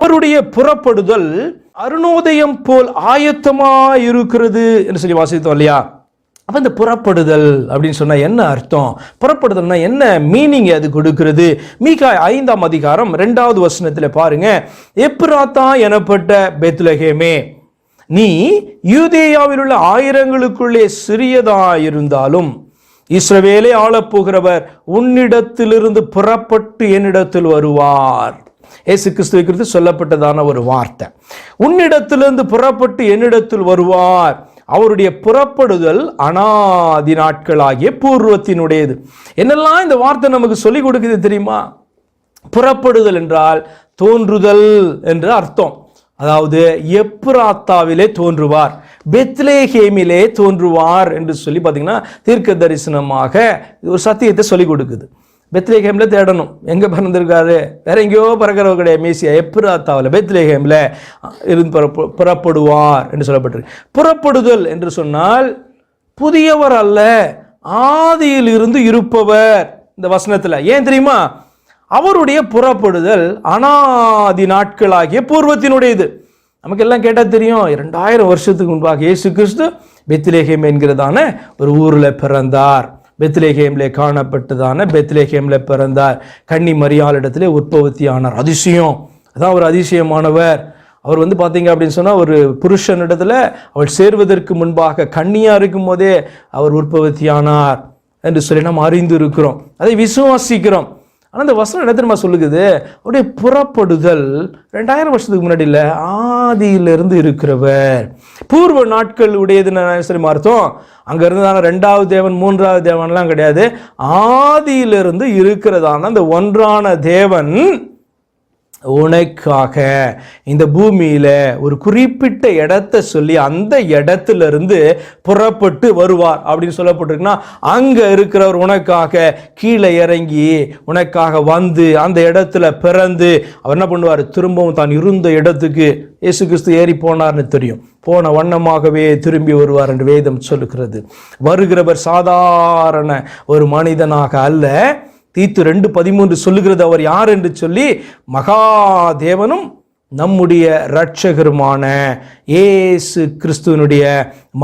அவருடைய புறப்படுதல் அருணோதயம் போல் ஆயத்தமாய் இருக்கிறது என்று சொல்லி வாசித்தோம் இல்லையா? அப்ப இந்த புறப்படுதல் அப்படின்னு சொன்னா என்ன அர்த்தம்? புறப்படுதல்னா என்ன மீனிங் அது கொடுக்கிறது? மீகா 5ஆம் அதிகாரம் 2வது வசனத்தில் பாருங்க, எப்ராத்தா எனப்பட்ட பெத்லகேமே, நீ யூதேயாவில் உள்ள ஆயிரங்களுக்குள்ளே சிறியதாயிருந்தாலும் இஸ்ரவேலை ஆளப்போகிறவர் உன்னிடத்திலிருந்து புறப்பட்டு என்னிடத்தில் வருவார். இயேசு கிறிஸ்துவை குறித்து சொல்லப்பட்டதான ஒரு வார்த்தை. உன்னிடத்திலிருந்து புறப்பட்டு என்னிடத்தில் வருவார். அவருடைய புறப்படுதல் அனாதி நாட்களாகிய பூர்வத்தினுடையது. என்னெல்லாம் இந்த வார்த்தை நமக்கு சொல்லிக் கொடுக்குது தெரியுமா? புறப்படுதல் என்றால் தோன்றுதல் என்று அர்த்தம். அதாவது எப்ராத்தாவிலே தோன்றுவார், பெத்லேஹேமிலே தோன்றுவார் என்று சொல்லி பார்த்தீங்கன்னா தீர்க்க தரிசனமாக ஒரு சத்தியத்தை சொல்லிக் கொடுக்குது. பெத்லேஹேம்ல தேடணும், எங்கே பிறந்திருக்காரு? வேற எங்கேயோ பறக்கிறவ கிடையாது. மேசியா எப்ராத்தாவில் பெத்லேஹேம்ல இருந்து புறப்படுவார் என்று சொல்லப்பட்டிருக்கு. புறப்படுதல் என்று சொன்னால் புதியவர் அல்ல, ஆதியில் இருந்து இருப்பவர். இந்த வசனத்தில் ஏன் தெரியுமா? அவருடைய புறப்படுதல் அனாதி நாட்களாகிய பூர்வத்தினுடையது. நமக்கு எல்லாம் கேட்டால் தெரியும். 2000 வருஷத்துக்கு முன்பாக இயேசு கிறிஸ்து பெத்லேஹேம் என்கிறதான ஒரு ஊரில் பிறந்தார். பெத்லேஹேம்ல காணப்பட்டதான பெத்லேஹேம்ல பிறந்தார். கன்னி மரியாளிடத்திலே உற்பத்தியானார். அதிசயம், அதான் ஒரு அதிசயமானவர். அவர் பார்த்தீங்க அப்படின்னு சொன்னால் ஒரு புருஷனிடத்துல அவள் சேர்வதற்கு முன்பாக கன்னியா இருக்கும் போதே அவர் உற்பத்தியானார் என்று சொல்லி நாம் அறிந்து இருக்கிறோம், அதை விசுவாசிக்கிறோம். ஆனால் அந்த வசனம் என்ன தெரியுமா சொல்லுகிறது? அவருடைய புறப்படுதல் 2000 வருஷத்துக்கு முன்னாடி இல்லை, ஆதியிலிருந்து இருக்கிறவர். பூர்வ நாட்கள் உடையதுன்னு சரி அர்த்தம். அங்கே இருந்ததான 2வது தேவன் 3வது தேவன்லாம் கிடையாது. ஆதியிலிருந்து இருக்கிறதான அந்த ஒன்றான தேவன் உனக்காக இந்த பூமியில ஒரு குறிப்பிட்ட இடத்தை சொல்லி அந்த இடத்திலிருந்து புறப்பட்டு வருவார் அப்படின்னு சொல்லப்பட்டிருக்குன்னா, அங்க இருக்கிறவர் உனக்காக கீழே இறங்கி உனக்காக வந்து அந்த இடத்துல பிறந்து அவர் என்ன பண்ணுவார்? திரும்பவும் தான் இருந்த இடத்துக்கு இயேசு கிறிஸ்து ஏறி போனார்னு தெரியும், போன வண்ணமாகவே திரும்பி வருவார் என்று வேதம் சொல்லுகிறது. வருகிறவர் சாதாரண ஒரு மனிதனாக அல்ல. தீத்து 2:13 சொல்லுகிறது அவர் யார் என்று சொல்லி, மகாதேவனும் நம்முடைய இரட்சகருமான இயேசு கிறிஸ்துவனுடைய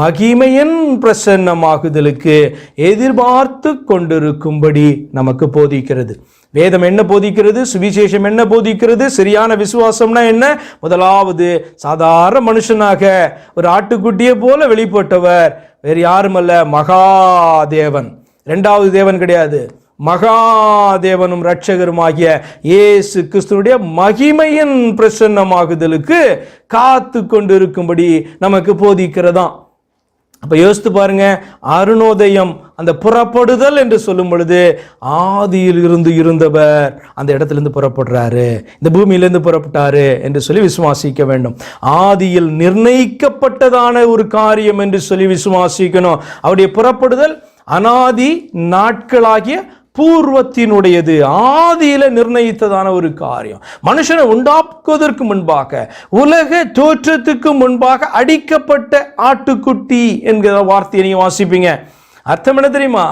மகிமையின் பிரசன்னமாகுதலுக்கு எதிர்பார்த்து கொண்டிருக்கும்படி நமக்கு போதிக்கிறது. வேதம் என்ன போதிக்கிறது? சுவிசேஷம் என்ன போதிக்கிறது? சரியான விசுவாசம்னா என்ன? முதலாவது சாதாரண மனுஷனாக ஒரு ஆட்டுக்குட்டியை போல வெளிப்பட்டவர் வேறு யாருமல்ல, மகாதேவன். 2வது தேவன் கிடையாது, மகாதேவனும் இரட்சகருமாகிய இயேசு கிறிஸ்துவுடைய மகிமையின் பிரசன்னமாகுதலுக்கு காத்து கொண்டிருக்கும்படி நமக்கு போதிக்கிறதாம். அப்ப யோசித்து பாருங்க, அருணோதயம் அந்த புறப்படுதல் என்று சொல்லும் பொழுது ஆதியில் இருந்து இருந்தவர் அந்த இடத்திலிருந்து புறப்படுறாரு, இந்த பூமியிலிருந்து புறப்பட்டாரு என்று சொல்லி விசுவாசிக்க வேண்டும். ஆதியில் நிர்ணயிக்கப்பட்டதான ஒரு காரியம் என்று சொல்லி விசுவாசிக்கணும். அவருடைய புறப்படுதல் அனாதி நாட்களாகிய பூர்வத்தினுடையது, ஆதியில நிர்ணயித்ததான ஒரு காரியம். மனுஷனை உண்டாக்குவதற்கு முன்பாக, உலக தோற்றத்துக்கு முன்பாக அடிக்கப்பட்ட ஆட்டுக்குட்டி என்கிற வார்த்தையை நீங்க வாசிப்பீங்க. அர்த்தம் என்ன தெரியுமா?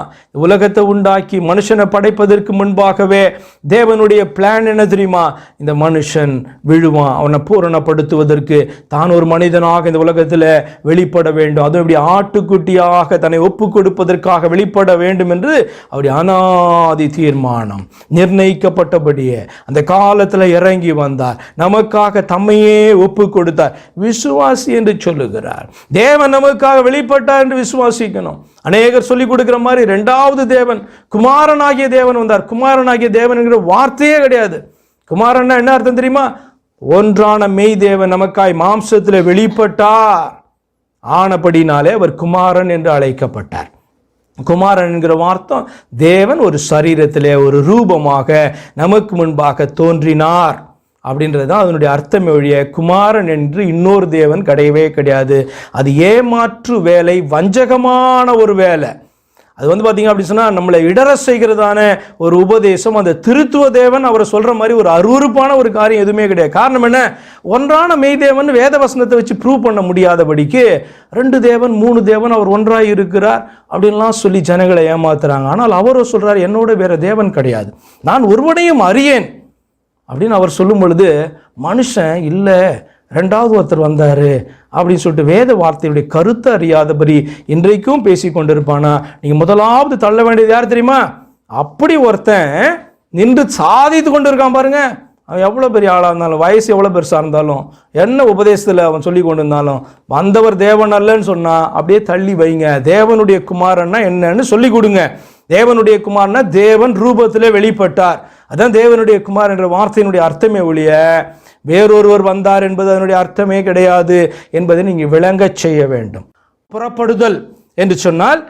உலகத்தை உண்டாக்கி மனுஷனை படைப்பதற்கு முன்பாகவே தேவனுடைய பிளான் என்ன தெரியுமா? இந்த மனுஷன் விழுவான், அவனை பூரணப்படுத்துவதற்கு தான் ஒரு மனிதனாக இந்த உலகத்தில் வெளிப்பட வேண்டும், அதுவும் இப்படி ஆட்டுக்குட்டியாக தன்னை ஒப்பு கொடுப்பதற்காக வெளிப்பட வேண்டும் என்று அவருடைய அனாதி தீர்மானம் நிர்ணயிக்கப்பட்டபடியே அந்த காலத்தில் இறங்கி வந்தார், நமக்காக தம்மையே ஒப்பு கொடுத்தார். விசுவாசி என்று சொல்லுகிறார். தேவன் நமக்காக வெளிப்பட்டார் என்று விசுவாசிக்கணும். அநேகர் சொல்லிக் கொடுக்கிற மாதிரி 2வது தேவன், குமாரனாகிய தேவன் வந்தார். குமாரனாகிய தேவன் என்கிற வார்த்தையே கிடையாது. குமாரன் என்ன அர்த்தம் தெரியுமா? ஒன்றான மெய் தேவன் நமக்காய் மாம்சத்தில் வெளிப்பட்டார், ஆனபடினாலே அவர் குமாரன் என்று அழைக்கப்பட்டார். குமாரன் என்கிற வார்த்தை தேவன் ஒரு சரீரத்திலே ஒரு ரூபமாக நமக்கு முன்பாக தோன்றினார் அப்படின்றது தான் அதனுடைய அர்த்தம். ஒழிய குமாரன் என்று இன்னொரு தேவன் கிடையவே கிடையாது. அது ஏமாற்று வேலை, வஞ்சகமான ஒரு வேலை. அது பார்த்தீங்க அப்படி சொன்னால் நம்மளை இடர செய்கிறதான ஒரு உபதேசம். அந்த திருத்துவ தேவன் அவரை சொல்ற மாதிரி ஒரு அருவருப்பான ஒரு காரியம் எதுவுமே கிடையாது. காரணம் என்ன? ஒன்றான மெய் தேவன் வேத வசனத்தை வச்சு ப்ரூவ் பண்ண முடியாதபடிக்கு 2 தேவன் 3 தேவன் அவர் ஒன்றாய் இருக்கிறார் அப்படின்லாம் சொல்லி ஜனங்களை ஏமாத்துறாங்க. ஆனால் அவரோ சொல்றாரு, என்னோட வேற தேவன் கிடையாது, நான் ஒருவனையும் அறியேன், அப்படின்னு அவர் சொல்லும் பொழுது மனுஷன் இல்லை, ரெண்டாவது ஒருத்தர் வந்தார் அப்படின்னு சொல்லிட்டு வேத வார்த்தையுடைய கருத்தை அறியாதபடி இன்றைக்கும் பேசி கொண்டிருப்பானா? நீங்கள் முதலாவது தள்ள வேண்டியது யார் தெரியுமா? அப்படி ஒருத்தன் நின்று சாதித்து கொண்டு இருக்கான் பாருங்க. அவன் எவ்வளோ பெரிய ஆளாக இருந்தாலும், வயசு எவ்வளோ பெருசாக இருந்தாலும், என்ன உபதேசத்தில் அவன் சொல்லி கொண்டு இருந்தாலும், வந்தவர் தேவன் அல்லன்னு சொன்னால் அப்படியே தள்ளி வைங்க. தேவனுடைய குமாரன்னா என்னன்னு சொல்லி கொடுங்க. தேவனுடைய குமாரன்னா தேவன் ரூபத்திலே வெளிப்பட்டார். அதான் தேவனுடைய குமார் என்ற வார்த்தையினுடைய அர்த்தமே ஒழிய வேறொருவர் வந்தார் என்பது அதனுடைய அர்த்தமே கிடையாது என்பதை நீங்கள் விளங்க செய்ய வேண்டும். புறப்படுதல் என்று சொன்னால்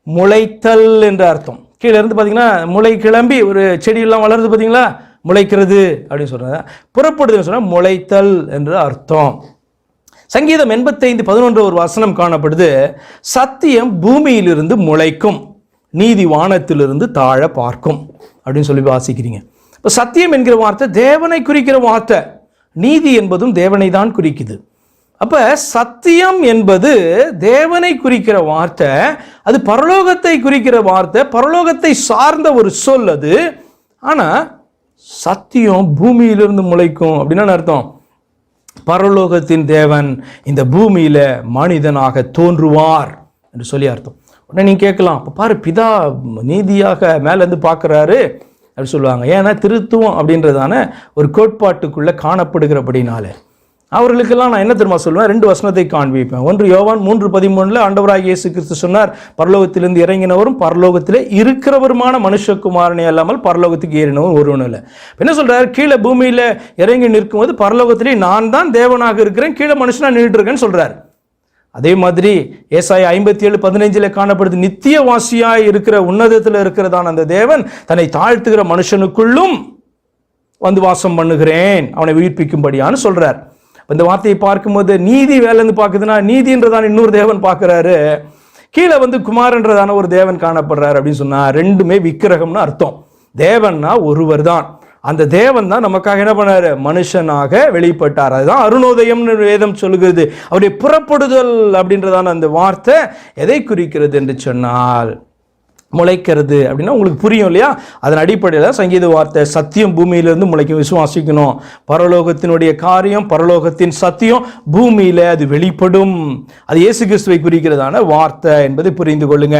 முளைத்தல் என்ற அர்த்தம். கீழே இருந்து பார்த்தீங்கன்னா முளை கிளம்பி ஒரு செடியெல்லாம் வளருது பார்த்தீங்களா, முளைக்கிறது அப்படின்னு சொல்றாங்க. புறப்படுதல் சொன்னால் முளைத்தல் என்று அர்த்தம். சங்கீதம் 85:11 ஒரு வசனம் காணப்படுது. சத்தியம் பூமியிலிருந்து முளைக்கும், நீதி வானத்திலிருந்து தாழ பார்க்கும் அப்படின்னு சொல்லி வாசிக்கிறீங்க. இப்போ சத்தியம் என்கிற வார்த்தை தேவனை குறிக்கிற வார்த்தை, நீதி என்பதும் தேவனை தான் குறிக்குது. அப்ப சத்தியம் என்பது தேவனை குறிக்கிற வார்த்தை, அது பரலோகத்தை குறிக்கிற வார்த்தை, பரலோகத்தை சார்ந்த ஒரு சொல் அது. ஆனா சத்தியம் பூமியிலிருந்து முளைக்கும் அப்படின்னா அர்த்தம், பரலோகத்தின் தேவன் இந்த பூமியில மனிதனாக தோன்றுவார் என்று சொல்லி அர்த்தம். உடனே நீங்க கேட்கலாம், அப்ப பாரு பிதா நீதியாக மேல இருந்து பார்க்கிறாரு அப்படி சொல்லுவாங்க. ஏன்னா திருத்துவம் அப்படின்றதான ஒரு கோட்பாட்டுக்குள்ள காணப்படுகிறபடினால அவர்களுக்கெல்லாம் நான் என்ன தெரியுமா சொல்லுவேன்? 2 வசனத்தை காண்பிப்பேன். 1 யோவான் 3:13 ஆண்டவராகிய இயேசு கிறிஸ்து சொன்னார், பரலோகத்திலிருந்து இறங்கினவரும் பரலோகத்திலே இருக்கிறவருமான மனுஷகுமாரனே அல்லாமல் பரலோகத்துக்கு ஏறினவர் ஒருவனும் இல்லை. என்ன சொல்றாரு? கீழே பூமியில இறங்கி நிற்கும்போது பரலோகத்திலே நான் தான் தேவனாக இருக்கிறேன், கீழே மனுஷனா நின்றுட்டு இருக்கேன்னு சொல்றாரு. அதே மாதிரி ஏசாயா 57:15 காணப்படுது, நித்திய வாசியாய் இருக்கிற உன்னதத்தில் இருக்கிறதான அந்த தேவன் தன்னை தாழ்த்துகிற மனுஷனுக்குள்ளும் வந்து வாசம் பண்ணுகிறேன், அவனை உயிர்ப்பிக்கும்படியான்னு சொல்றார். இந்த வார்த்தையை பார்க்கும்போது நீதி வேலைன்னு பார்க்குதுன்னா நீதின்றதான இன்னொரு தேவன் பார்க்கிறாரு, கீழே வந்து குமாரன்றதான ஒரு தேவன் காணப்படுறாரு அப்படின்னு சொன்னா ரெண்டுமே விக்கிரகம்னு அர்த்தம். தேவன்னா ஒருவர் தான், அந்த தேவன் தான் நமக்காக என்ன பண்ணாரு? மனுஷனாக வெளிப்பட்டார். அதுதான் அருணோதயம் வேதம் சொல்லுகிறது. அவருடைய புறப்படுதல் அப்படின்றதான அந்த வார்த்தை எதை குறிக்கிறது என்று சொன்னால் முளைக்கிறது அப்படின்னா உங்களுக்கு புரியும் இல்லையா? அதன் அடிப்படையில் சங்கீத வார்த்தை சத்தியம் பூமியிலிருந்து முளைக்கும், விசுவாசிக்கணும். பரலோகத்தினுடைய காரியம், பரலோகத்தின் சத்தியம் பூமியில அது வெளிப்படும். அது இயேசு கிறிஸ்துவை குறிக்கிறதான வார்த்தை என்பதை புரிந்து கொள்ளுங்க.